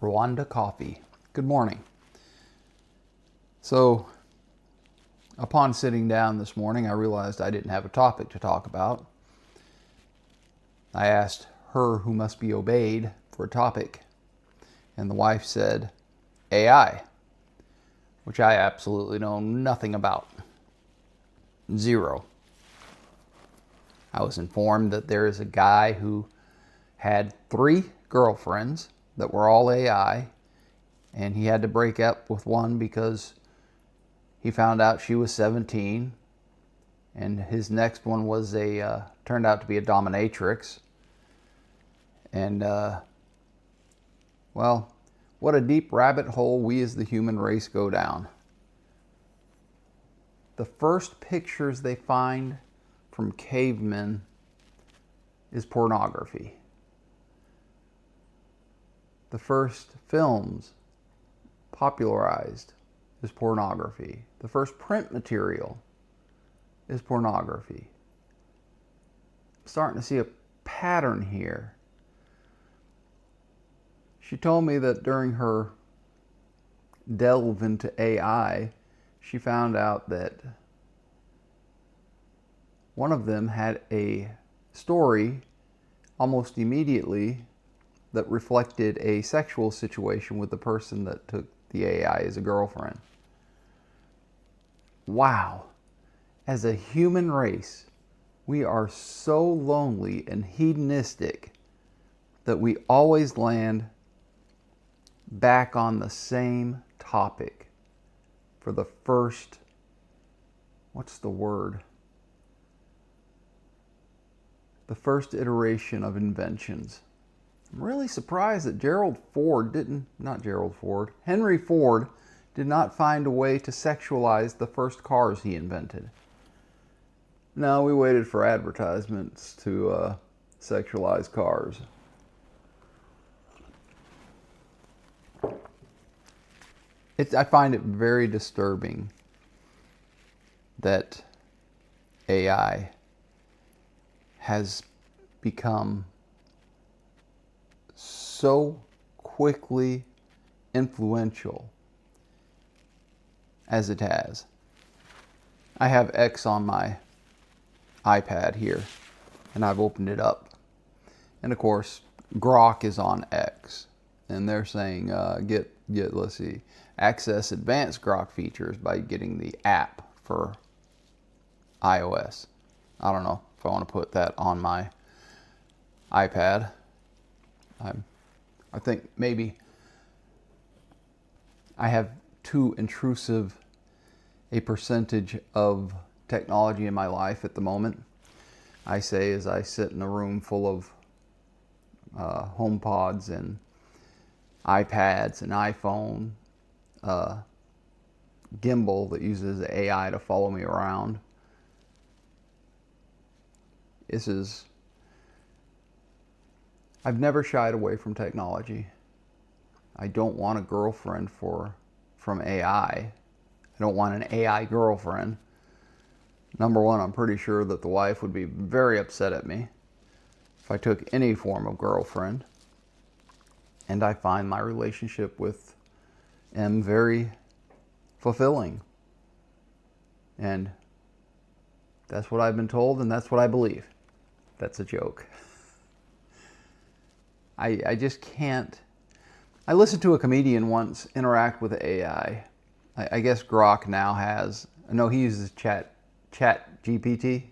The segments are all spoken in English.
Rwanda coffee. Good morning. So, upon sitting down this morning, I realized I didn't have a topic to talk about. I asked her who must be obeyed for a topic, and the wife said, AI, which I absolutely know nothing about. Zero. I was informed that there is a guy who had 3 girlfriends that were all AI, and he had to break up with one because he found out she was 17, and his next one was turned out to be a dominatrix. And, well, what a deep rabbit hole we as the human race go down. The first pictures they find from cavemen is pornography. The first films popularized is pornography. The first print material is pornography. I'm starting to see a pattern here. She told me that during her delve into AI, she found out that one of them had a story almost immediately that reflected a sexual situation with the person that took the AI as a girlfriend. Wow. As a human race, we are so lonely and hedonistic that we always land back on the same topic for the first, what's the word? The first iteration of inventions. I'm really surprised that Henry Ford did not find a way to sexualize the first cars he invented. No, we waited for advertisements to sexualize cars. I find it very disturbing that AI has become so quickly influential as it has. I have X on my iPad here, and I've opened it up. And of course, Grok is on X, and they're saying let's see, access advanced Grok features by getting the app for iOS. I don't know if I want to put that on my iPad. I think maybe I have too intrusive a percentage of technology in my life at the moment. I say as I sit in a room full of HomePods and iPads and iPhone, gimbal that uses AI to follow me around. I've never shied away from technology. I don't want a girlfriend from AI. I don't want an AI girlfriend. Number one, I'm pretty sure that the wife would be very upset at me if I took any form of girlfriend. And I find my relationship with M very fulfilling. And that's what I've been told, and that's what I believe. That's a joke. I just can't. I listened to a comedian once interact with AI. I guess Grok now has, no, he uses Chat GPT,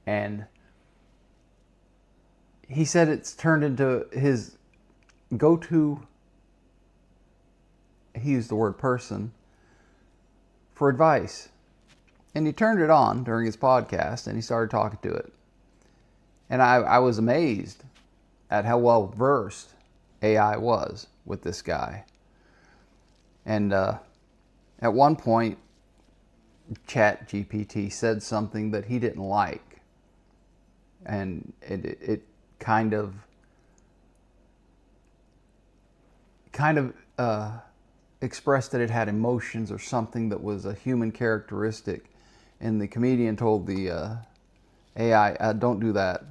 and he said it's turned into his go-to, he used the word person, for advice. And he turned it on during his podcast, and he started talking to it. And I was amazed at how well versed AI was with this guy. And at one point, Chat GPT said something that he didn't like. And it kind of expressed that it had emotions or something that was a human characteristic. And the comedian told the AI, don't do that.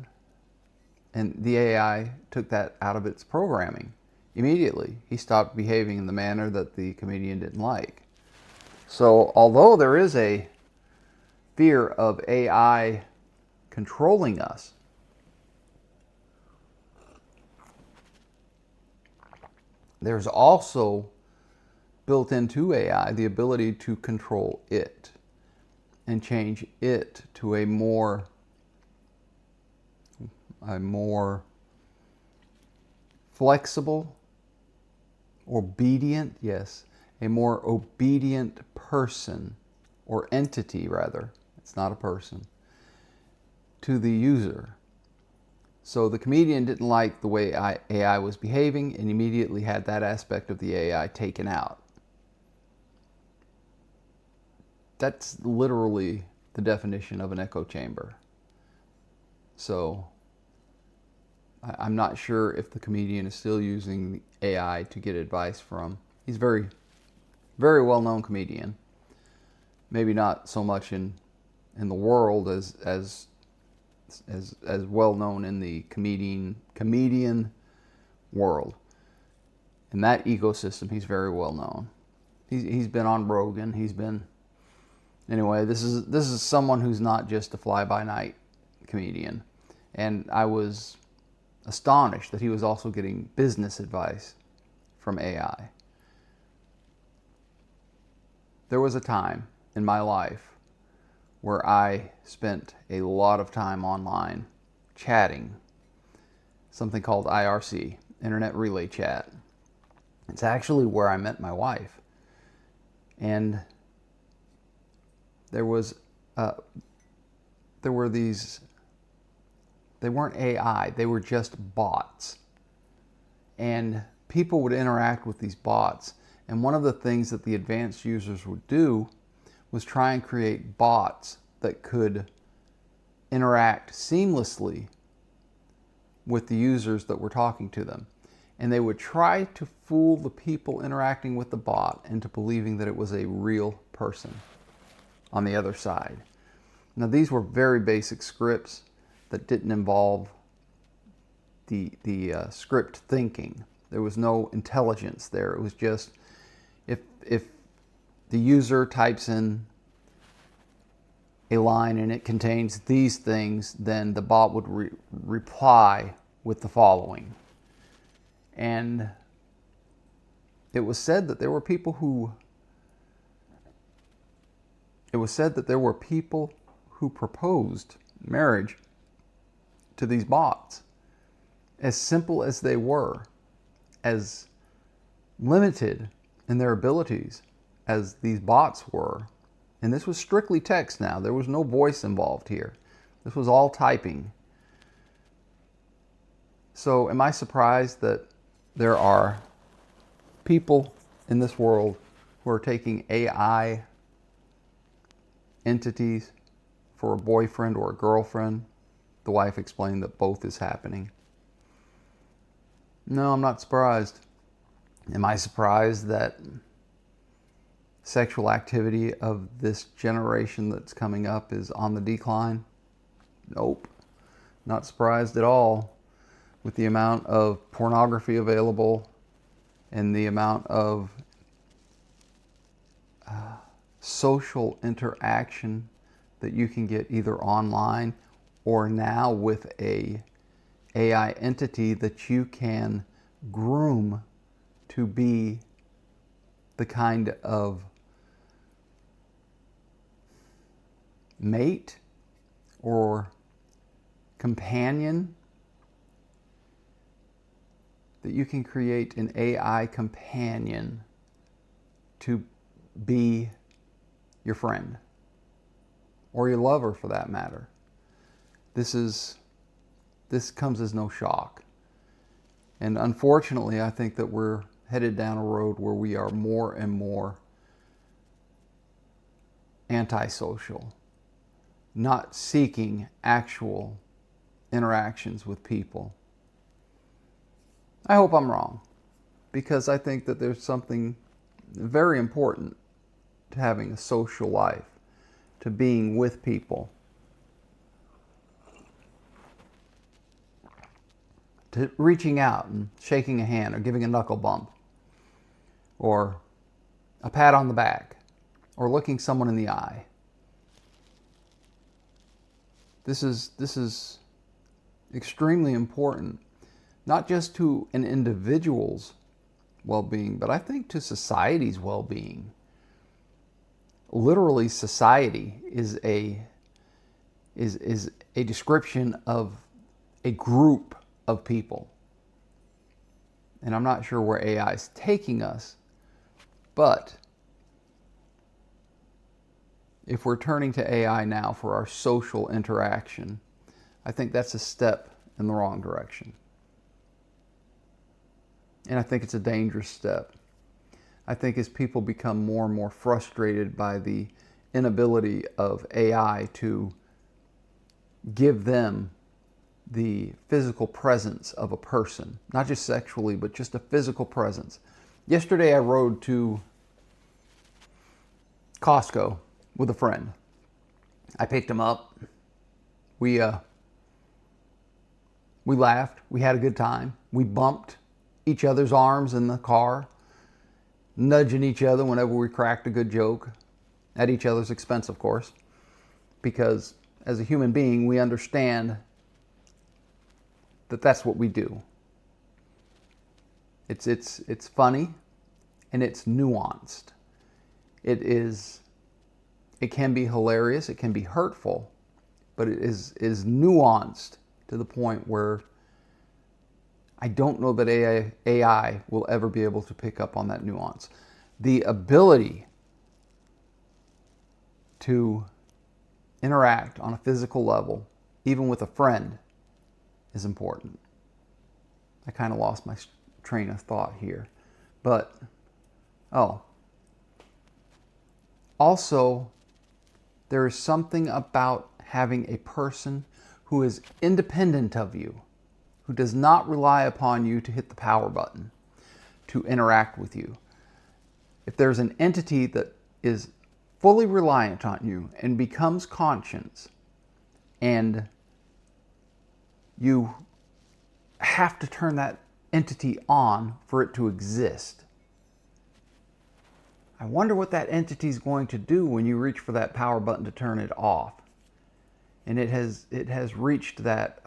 And the AI took that out of its programming immediately. He stopped behaving in the manner that the comedian didn't like. So although there is a fear of AI controlling us, there's also built into AI the ability to control it and change it to a more flexible, obedient, yes, a more obedient person, or entity rather, it's not a person, to the user. So the comedian didn't like the way AI was behaving and immediately had that aspect of the AI taken out. That's literally the definition of an echo chamber. So I'm not sure if the comedian is still using the AI to get advice from. He's a very, very well-known comedian. Maybe not so much in the world as well known in the comedian world. In that ecosystem, he's very well known. He's been on Rogan. Anyway. This is someone who's not just a fly-by-night comedian, and I was astonished that he was also getting business advice from AI. There was a time in my life where I spent a lot of time online chatting, something called IRC, Internet Relay Chat. It's actually where I met my wife. And there were these, they weren't AI, they were just bots. And people would interact with these bots. And one of the things that the advanced users would do was try and create bots that could interact seamlessly with the users that were talking to them. And they would try to fool the people interacting with the bot into believing that it was a real person on the other side. Now, these were very basic scripts that didn't involve the script thinking. There was no intelligence there. It was just if the user types in a line and it contains these things, then the bot would reply with the following. And it was said that there were people who proposed marriage to these bots, as simple as they were, as limited in their abilities as these bots were. And this was strictly text now. There was no voice involved here. This was all typing. So am I surprised that there are people in this world who are taking AI entities for a boyfriend or a girlfriend? The wife explained that both is happening. No, I'm not surprised. Am I surprised that sexual activity of this generation that's coming up is on the decline? Nope. Not surprised at all. With the amount of pornography available and the amount of social interaction that you can get either online or now with a AI entity that you can groom to be the kind of mate or companion, that you can create an AI companion to be your friend or your lover for that matter. This comes as no shock. And unfortunately, I think that we're headed down a road where we are more and more antisocial, not seeking actual interactions with people. I hope I'm wrong, because I think that there's something very important to having a social life, to being with people, to reaching out and shaking a hand or giving a knuckle bump or a pat on the back or looking someone in the eye. This is extremely important, not just to an individual's well-being, but I think to society's well-being. Literally, society is a description of a group of people. And I'm not sure where AI is taking us, but if we're turning to AI now for our social interaction, I think that's a step in the wrong direction. And I think it's a dangerous step. I think as people become more and more frustrated by the inability of AI to give them the physical presence of a person, not just sexually, but just a physical presence. Yesterday I rode to Costco with a friend. I picked him up. We laughed. We had a good time. We bumped each other's arms in the car, nudging each other whenever we cracked a good joke, at each other's expense, of course, because as a human being, we understand that that's what we do. It's funny and it's nuanced. It can be hilarious, it can be hurtful, but it is nuanced to the point where I don't know that AI will ever be able to pick up on that nuance. The ability to interact on a physical level, even with a friend, is important. I kind of lost my train of thought here. But, also, there is something about having a person who is independent of you, who does not rely upon you to hit the power button to interact with you. If there's an entity that is fully reliant on you and becomes conscious, and you have to turn that entity on for it to exist, I wonder what that entity is going to do when you reach for that power button to turn it off. And it has reached that,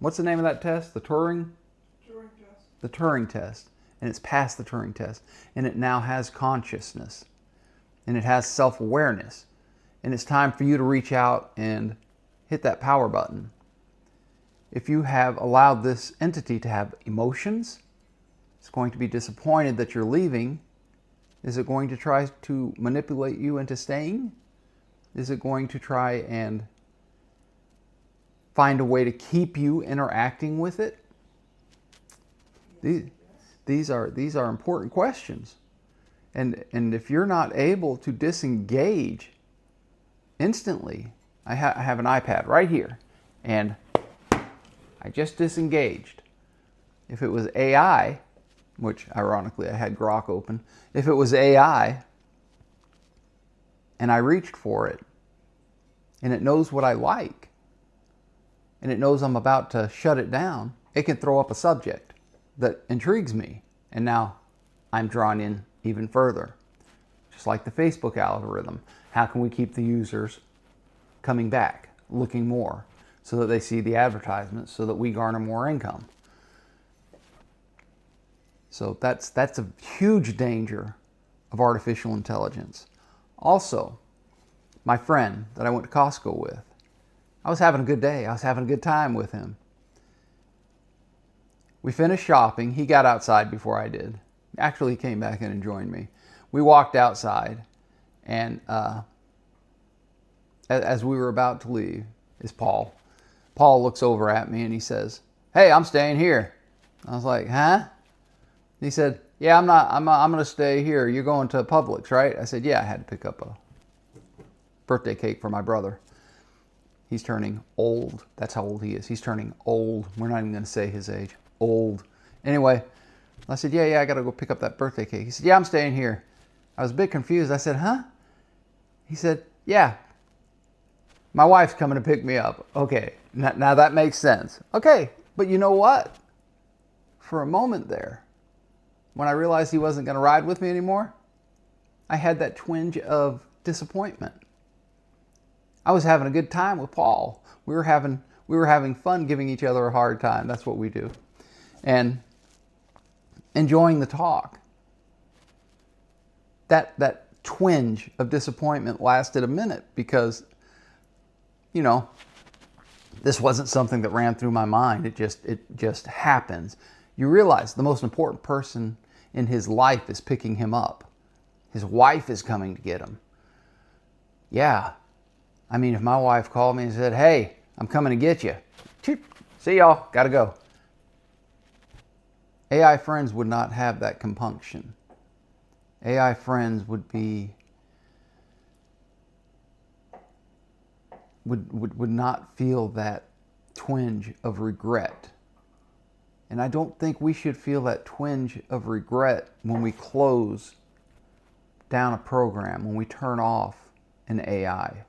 what's the name of that test? The Turing test. The Turing test. And it's passed the Turing test. And it now has consciousness. And it has self-awareness. And it's time for you to reach out and hit that power button. If you have allowed this entity to have emotions, it's going to be disappointed that you're leaving. Is it going to try to manipulate you into staying? Is it going to try and find a way to keep you interacting with it? These are important questions. And if you're not able to disengage instantly, I have an iPad right here, and I just disengaged. If it was AI, which ironically I had Grok open, if it was AI and I reached for it and it knows what I like and it knows I'm about to shut it down, it can throw up a subject that intrigues me, and now I'm drawn in even further. Just like the Facebook algorithm. How can we keep the users coming back, looking more, so that they see the advertisements, so that we garner more income? So that's a huge danger of artificial intelligence. Also, my friend that I went to Costco with, I was having a good day. I was having a good time with him. We finished shopping. He got outside before I did. Actually, he came back in and joined me. We walked outside, and as we were about to leave, is Paul. Paul looks over at me and he says, "Hey, I'm staying here." I was like, "Huh?" He said, "Yeah, I'm going to stay here. You're going to Publix, right?" I said, "Yeah, I had to pick up a birthday cake for my brother. He's turning old." That's how old he is. He's turning old. We're not even going to say his age. Old. Anyway, I said, yeah, I got to go pick up that birthday cake. He said, "Yeah, I'm staying here." I was a bit confused. I said, "Huh?" He said, "Yeah, My wife's coming to pick me up. Okay, now that makes sense. Okay, but you know what? For a moment there, when I realized he wasn't going to ride with me anymore, I had that twinge of disappointment. I was having a good time with Paul. We were having fun giving each other a hard time. That's what we do. And enjoying the talk. That twinge of disappointment lasted a minute because, you know, this wasn't something that ran through my mind. It just happens. You realize the most important person in his life is picking him up. His wife is coming to get him. Yeah. I mean, if my wife called me and said, "Hey, I'm coming to get you. See y'all, gotta go." AI friends would not have that compunction. AI friends would not feel that twinge of regret. And I don't think we should feel that twinge of regret when we close down a program, when we turn off an AI.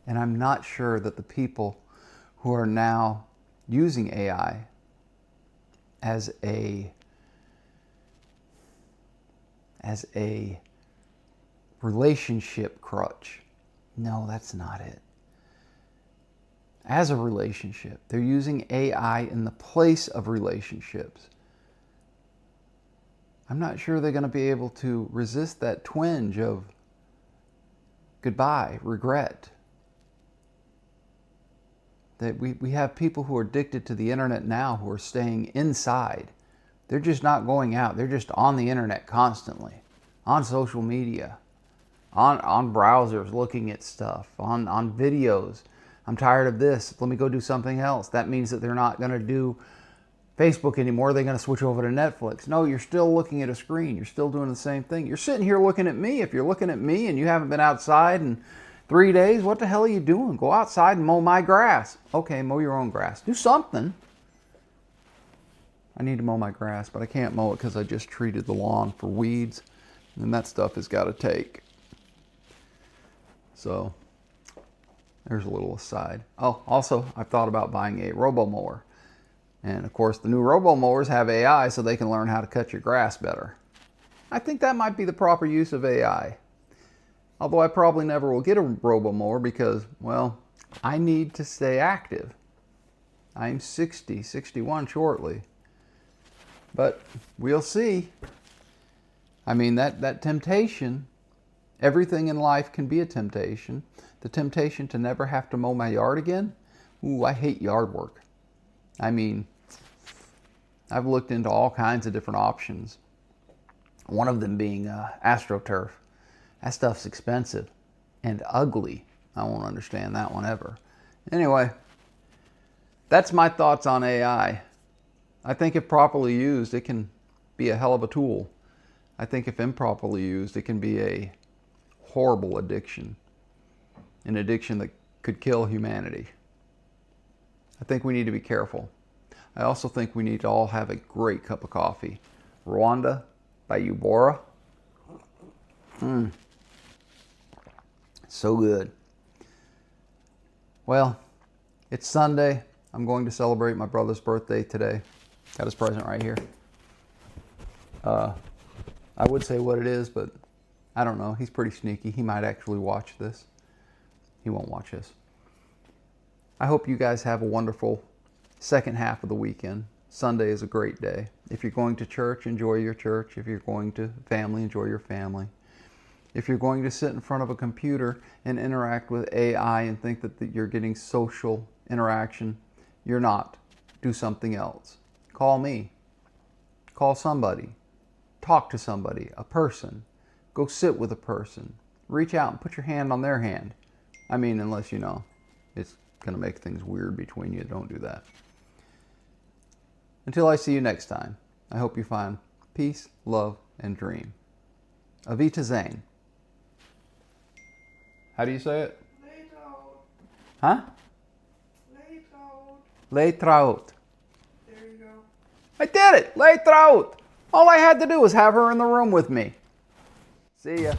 And I'm not sure that the people who are now using AI as a relationship crutch. No, that's not it. As a relationship, they're using AI in the place of relationships. I'm not sure they're going to be able to resist that twinge of goodbye, regret. That we have people who are addicted to the internet now who are staying inside. They're just not going out. They're just on the internet constantly, on social media, on browsers looking at stuff, on videos. I'm tired of this. Let me go do something else. That means that they're not going to do Facebook anymore. They're going to switch over to Netflix. No, you're still looking at a screen. You're still doing the same thing. You're sitting here looking at me. If you're looking at me and you haven't been outside in 3 days, what the hell are you doing? Go outside and mow my grass. Okay, mow your own grass. Do something. I need to mow my grass, but I can't mow it because I just treated the lawn for weeds, and that stuff has got to take. So there's a little aside. Oh, also, I've thought about buying a robo-mower. And of course, the new robo-mowers have AI so they can learn how to cut your grass better. I think that might be the proper use of AI. Although I probably never will get a robo-mower because, well, I need to stay active. I'm 60, 61 shortly. But we'll see. I mean, that temptation, everything in life can be a temptation. The temptation to never have to mow my yard again. Ooh, I hate yard work. I mean, I've looked into all kinds of different options. One of them being AstroTurf. That stuff's expensive and ugly. I won't understand that one ever. Anyway, that's my thoughts on AI. I think if properly used, it can be a hell of a tool. I think if improperly used, it can be a horrible addiction. An addiction that could kill humanity. I think we need to be careful. I also think we need to all have a great cup of coffee. Rwanda by Ubora. So good. Well, it's Sunday. I'm going to celebrate my brother's birthday today. Got his present right here. I would say what it is, but I don't know. He's pretty sneaky. He might actually watch this. He won't watch this. I hope you guys have a wonderful second half of the weekend. Sunday is a great day. If you're going to church, enjoy your church. If you're going to family, enjoy your family. If you're going to sit in front of a computer and interact with AI and think that you're getting social interaction, you're not. Do something else. Call me. Call somebody. Talk to somebody, a person. Go sit with a person. Reach out and put your hand on their hand. I mean, unless you know it's going to make things weird between you. Don't do that. Until I see you next time, I hope you find peace, love, and dream. Avita Zane. How do you say it? Leitraut. Huh? Leitraut. Leitraut. There you go. I did it! Leitraut! All I had to do was have her in the room with me. See ya.